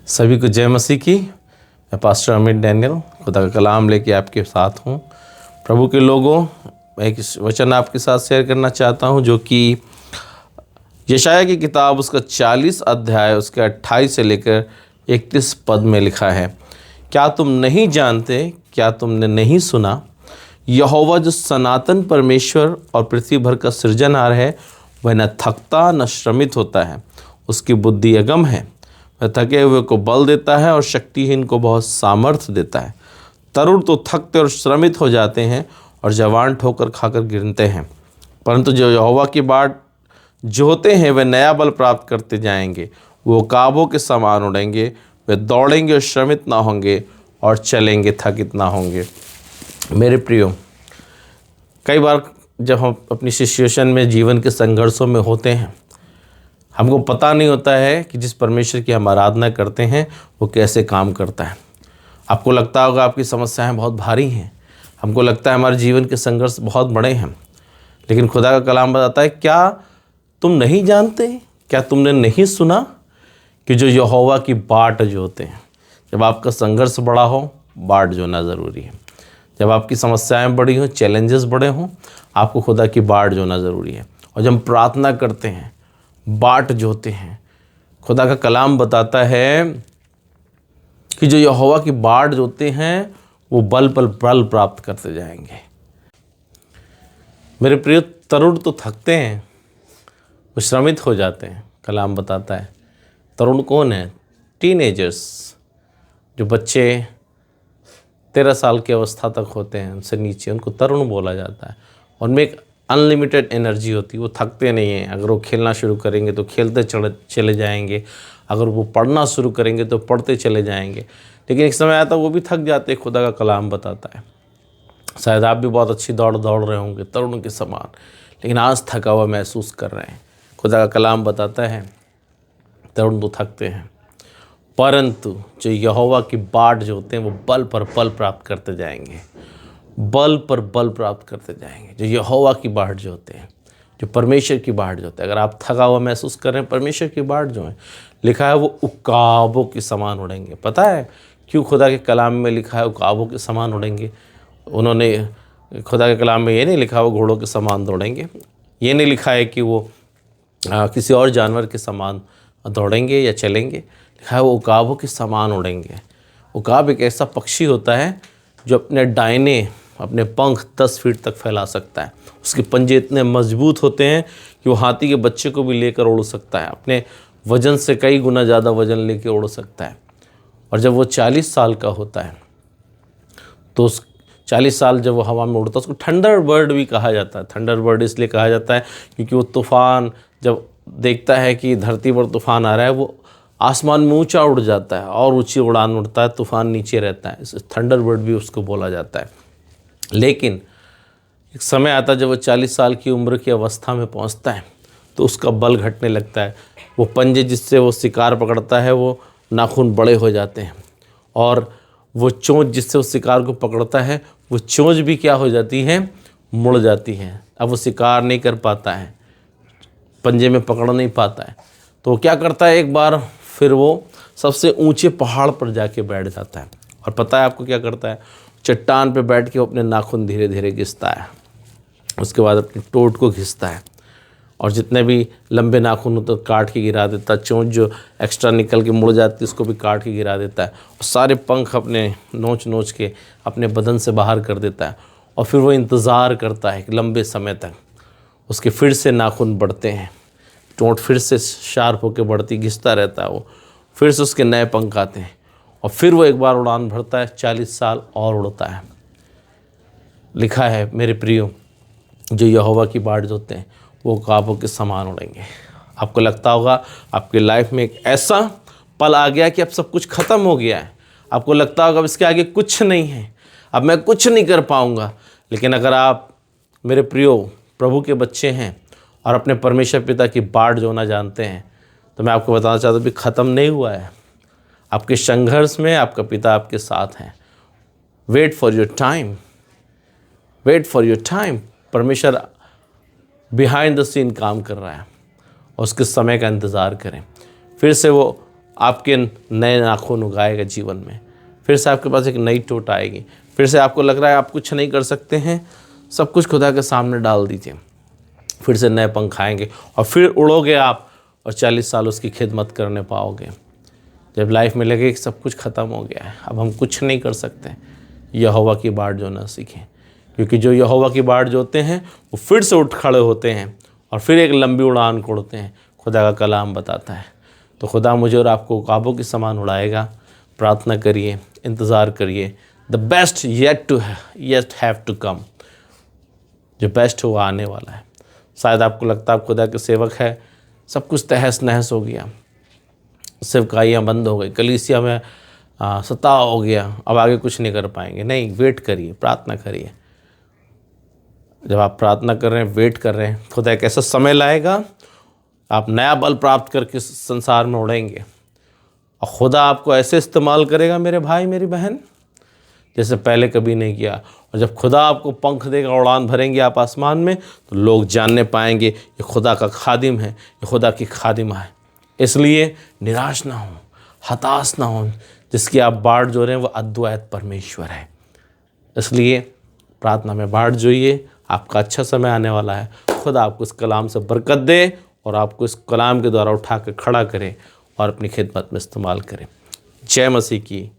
सभी को जय मसीह की। मैं पास्टर अमित डैनियल खुदा का कलाम लेके आपके साथ हूँ। प्रभु के लोगों, मैं एक वचन आपके साथ शेयर करना चाहता हूँ जो कि यशाया की किताब उसका 40 अध्याय उसके 28 से लेकर 31 पद में लिखा है। क्या तुम नहीं जानते, क्या तुमने नहीं सुना, यहोवा जो सनातन परमेश्वर और पृथ्वी भर का सृजनहार है, वह न थकता न श्रमित होता है, उसकी बुद्धि अगम है। वह थके हुए को बल देता है और शक्तिहीन को बहुत सामर्थ्य देता है। तरुण तो थकते और श्रमित हो जाते हैं और जवान ठोकर खाकर गिरते हैं, परंतु जो यहोवा की बाट जोहते हैं वे नया बल प्राप्त करते जाएंगे। वो काबों के समान उड़ेंगे, वे दौड़ेंगे और श्रमित ना होंगे और चलेंगे थकित ना होंगे। मेरे प्रियो, कई बार जब हम अपनी सिचुएशन में जीवन के संघर्षों में होते हैं, हमको पता नहीं होता है कि जिस परमेश्वर की हम आराधना करते हैं वो कैसे काम करता है। आपको लगता होगा आपकी समस्याएं बहुत भारी हैं, हमको लगता है हमारे जीवन के संघर्ष बहुत बड़े हैं, लेकिन खुदा का कलाम बताता है, क्या तुम नहीं जानते, क्या तुमने नहीं सुना कि जो यहोवा की बाट जोते हैं। जब आपका संघर्ष बड़ा हो, बाट जोना ज़रूरी है। जब आपकी समस्याएं बड़ी हों, चैलेंजेस बड़े हों, आपको खुदा की बाट जोना ज़रूरी है। और जब हम प्रार्थना करते हैं, बाट जोते हैं, खुदा का कलाम बताता है कि जो यहोवा की बाट जोते हैं वो बल प्राप्त करते जाएंगे। मेरे प्रिय, तरुण तो थकते हैं, वो श्रमित हो जाते हैं। कलाम बताता है तरुण कौन है? टीनेजर्स, जो बच्चे 13 साल की अवस्था तक होते हैं, उनसे नीचे, उनको तरुण बोला जाता है। उनमें एक अनलिमिटेड एनर्जी होती है, वो थकते नहीं हैं। अगर वो खेलना शुरू करेंगे तो खेलते चले जाएंगे, अगर वो पढ़ना शुरू करेंगे तो पढ़ते चले जाएंगे। लेकिन एक समय आता वो भी थक जाते, खुदा का कलाम बताता है। शायद आप भी बहुत अच्छी दौड़ रहे होंगे तरुण के समान, लेकिन आज थका हुआ महसूस कर रहे हैं। खुदा का कलाम बताता है तरुण तो थकते हैं, परंतु जो यहोवा की बाट जो होते हैं वो बल पर बल प्राप्त करते जाएंगे, बल पर बल प्राप्त करते जाएंगे। जो यहोवा की बाट जो होते हैं, जो परमेश्वर की बाट जो होते हैं, अगर आप थका हुआ महसूस कर रहे हैं, परमेश्वर की बाट जो है, लिखा है वो उकाबों के समान उड़ेंगे। पता है क्यों खुदा के कलाम में लिखा है उकाबों के समान उड़ेंगे? उन्होंने खुदा के कलाम में ये नहीं लिखा वो घोड़ों के समान दौड़ेंगे, ये नहीं लिखा है कि वो किसी और जानवर के समान दौड़ेंगे या चलेंगे। लिखा है वो उकाबों के समान उड़ेंगे। उकाब एक ऐसा पक्षी होता है जो अपने पंख 10 फीट तक फैला सकता है। उसके पंजे इतने मजबूत होते हैं कि वो हाथी के बच्चे को भी लेकर उड़ सकता है। अपने वज़न से कई गुना ज़्यादा वज़न लेकर उड़ सकता है। और जब वो 40 साल का होता है तो उस 40 साल जब वो हवा में उड़ता है, उसको थंडर बर्ड भी कहा जाता है। थंडर बर्ड इसलिए कहा जाता है क्योंकि वो तूफ़ान जब देखता है कि धरती पर तूफ़ान आ रहा है, वो आसमान में ऊंचा उड़ जाता है और ऊंची उड़ान उड़ता है, तूफ़ान नीचे रहता है। इस थंडर बर्ड भी उसको बोला जाता है। लेकिन एक समय आता है जब वो 40 साल की उम्र की अवस्था में पहुंचता है तो उसका बल घटने लगता है। वो पंजे जिससे वो शिकार पकड़ता है वो नाखून बड़े हो जाते हैं, और वो चोंच जिससे वो शिकार को पकड़ता है वो चोंच भी क्या हो जाती है? मुड़ जाती है। अब वो शिकार नहीं कर पाता है, पंजे में पकड़ नहीं पाता है। तो वो क्या करता है, एक बार फिर वो सबसे ऊंचे पहाड़ पर जाके बैठ जाता है। और पता है आपको क्या करता है? चट्टान पे बैठ के वो अपने नाखून धीरे धीरे घिसता है। उसके बाद अपनी टोट को घिसता है और जितने भी लंबे नाखून होते हैं काट के गिरा देता है। चोंच जो एक्स्ट्रा निकल के मुड़ जाती है उसको भी काट के गिरा देता है। और सारे पंख अपने नोच के अपने बदन से बाहर कर देता है। और फिर वो इंतज़ार करता है कि लंबे समय तक उसके फिर से नाखून बढ़ते हैं, टोंट फिर से शार्प होकर बढ़ती, घिसता रहता है वो, फिर से उसके नए पंख आते हैं और फिर वो एक बार उड़ान भरता है, 40 साल और उड़ता है। लिखा है मेरे प्रियो, जो यहोवा की बाट जोते हैं वो उकाबों के समान उड़ेंगे। आपको लगता होगा आपकी लाइफ में एक ऐसा पल आ गया कि अब सब कुछ ख़त्म हो गया है, आपको लगता होगा अब इसके आगे कुछ नहीं है, अब मैं कुछ नहीं कर पाऊँगा। लेकिन अगर आप मेरे प्रियो प्रभु के बच्चे हैं और अपने परमेश्वर पिता की बाट जोना जानते हैं, तो मैं आपको बताना चाहता हूँ कि ख़त्म नहीं हुआ है। आपके संघर्ष में आपका पिता आपके साथ हैं। Wait for your time, wait for your time. परमेश्वर बिहाइंड द सीन काम कर रहा है और उसके समय का इंतज़ार करें। फिर से वो आपके नए नाखून उगाएगा जीवन में। फिर से आपके पास एक नई टोट आएगी। फिर से आपको लग रहा है आप कुछ नहीं कर सकते हैं, सब कुछ खुदा के सामने डाल दीजिए। फिर से नए पंख आएंगे और फिर उड़ोगे आप और 40 साल उसकी खिदमत करने पाओगे। जब लाइफ में लगे कि सब कुछ ख़त्म हो गया है, अब हम कुछ नहीं कर सकते, यहोवा की बाट जोना सीखें। क्योंकि जो यहोवा की बाट जोते हैं वो फिर से उठ खड़े होते हैं और फिर एक लंबी उड़ान को उड़ते हैं, खुदा का कलाम बताता है। तो खुदा मुझे और आपको काबों के समान उड़ाएगा। प्रार्थना करिए, इंतज़ार करिए। The best yet have to come. जो बेस्ट हो वो आने वाला है। शायद आपको लगता है आप खुदा के सेवक है, सब कुछ तहस नहस हो गया, सेवकाइयाँ बंद हो गई, कलीसिया में सताव हो गया, अब आगे कुछ नहीं कर पाएंगे। नहीं, वेट करिए, प्रार्थना करिए। जब आप प्रार्थना कर रहे हैं, वेट कर रहे हैं, खुदा एक ऐसा समय लाएगा आप नया बल प्राप्त करके संसार में उड़ेंगे और खुदा आपको ऐसे इस्तेमाल करेगा मेरे भाई मेरी बहन जैसे पहले कभी नहीं किया। और जब खुदा आपको पंख देगा, उड़ान भरेंगे आप आसमान में, तो लोग जानने पाएंगे ये खुदा का खादिम है, ये खुदा की खादिमा है। इसलिए निराश ना हो, हताश ना हो। जिसकी आप बाट जो रहे हैं वो अद्वैत परमेश्वर है। इसलिए प्रार्थना में बाट जोइए, आपका अच्छा समय आने वाला है। खुदा आपको इस कलाम से बरकत दे और आपको इस कलाम के द्वारा उठा कर खड़ा करे और अपनी खिदमत में इस्तेमाल करें। जय मसीह की।